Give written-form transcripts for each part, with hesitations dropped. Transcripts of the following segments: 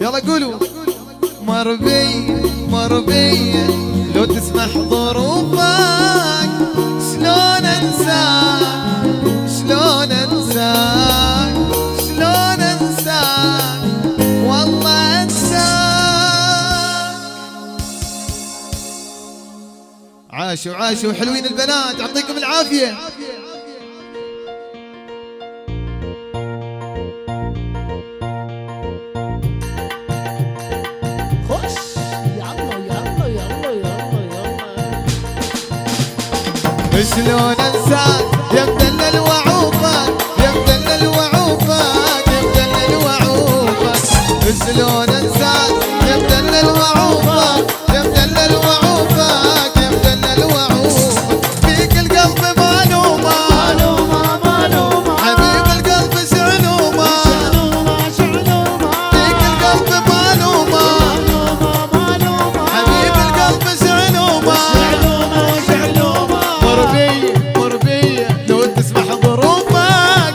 يلا قولوا مر بي لو تسمح ظروفك شلون انساك شلون انساك شلون انساك والله انساك. عاشوا حلوين البنات يعطيكم العافية. شلون انساك يا مدلل وعوفك يا مدلل وعوفك يا مدلل وعوفك شلون انساك يا مدلل وعوفك يا مدلل وعوفك يا مدلل وعوفك فيك القلب معلومة حبيب القلب شعلومة فيك القلب معلومة حبيب القلب شعلومة. مر بي لو تسمح ظروفك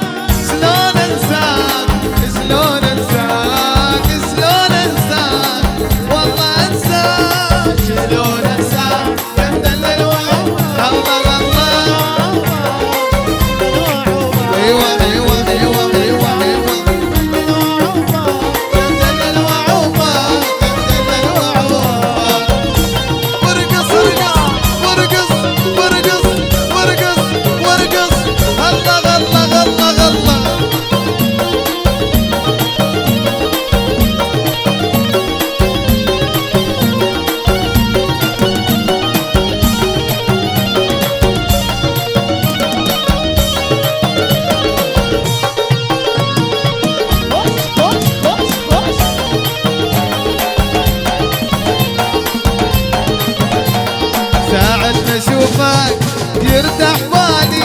شلون انساك شلون انساك شلون انساك والله انساك شلون انساك يا مدلل وعوفك الله ايوه ايوه ايوه ايوه ايوه يا مدلل وعوفك يا مدلل وعوفك. ورقص ورقص ورقص ورقص ورقص الله الله الله الله. ساعة ما اشوفك يرتاح بالي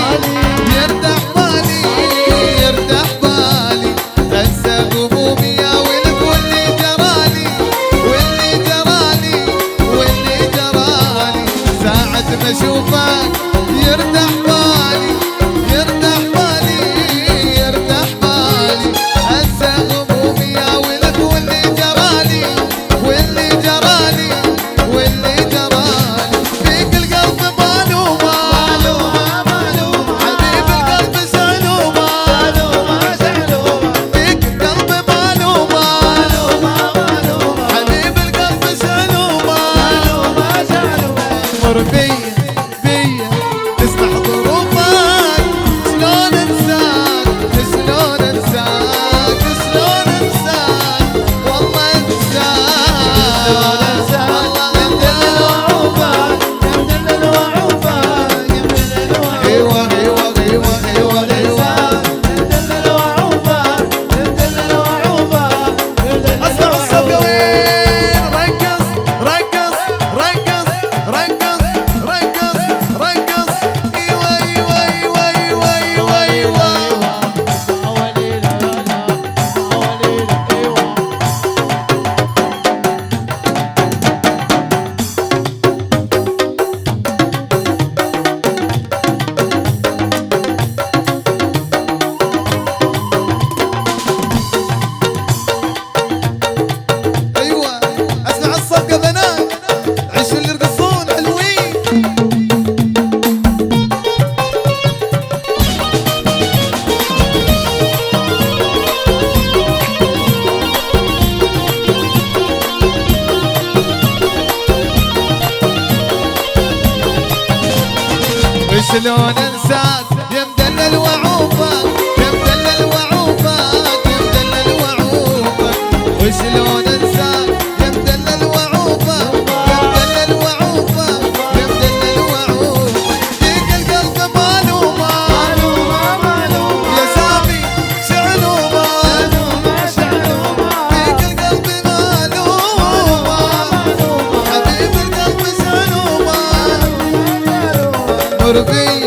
يرتاح بالي يرتاح بالي انسى همومي يا ولد واللي جرالي واللي جرالي واللي جرالي. ساعة ما اشوفك يرتاح بالي يرتاح بالي يرتاح بالي انسى همومي يا ولد واللي جرالي واللي جرالي واللي جرالي. فيك القلب معلومة حبيب القلب شعلومة فيك القلب معلومة حبيب القلب شعلومة. مر بي تسمح ظروفك شلون انساك شلون انساك شلون انساك والله انساك والله مدلل وعوفك ايوه ايوه ايوه ايوه ايوه. اسمع الصفقة وين ركز ركز ركز ركز ركز ركز ايوه ايوه ايوه ايوه ايوه ايوه. ايوه اسمع الصفقة بنات عيشوا اللي يرقصون حلوين. شلون انساك يا مدلل وعوفك يا مدلل وعوفك يا مدلل وعوفك وشلون انساك يا مدلل وعوفك يا مدلل وعوفك يا مدلل وعوفك. فيك القلب معلومة يا سامي شعلومة فيك القلب معلومة حبيب القلب شعلومة. مر بي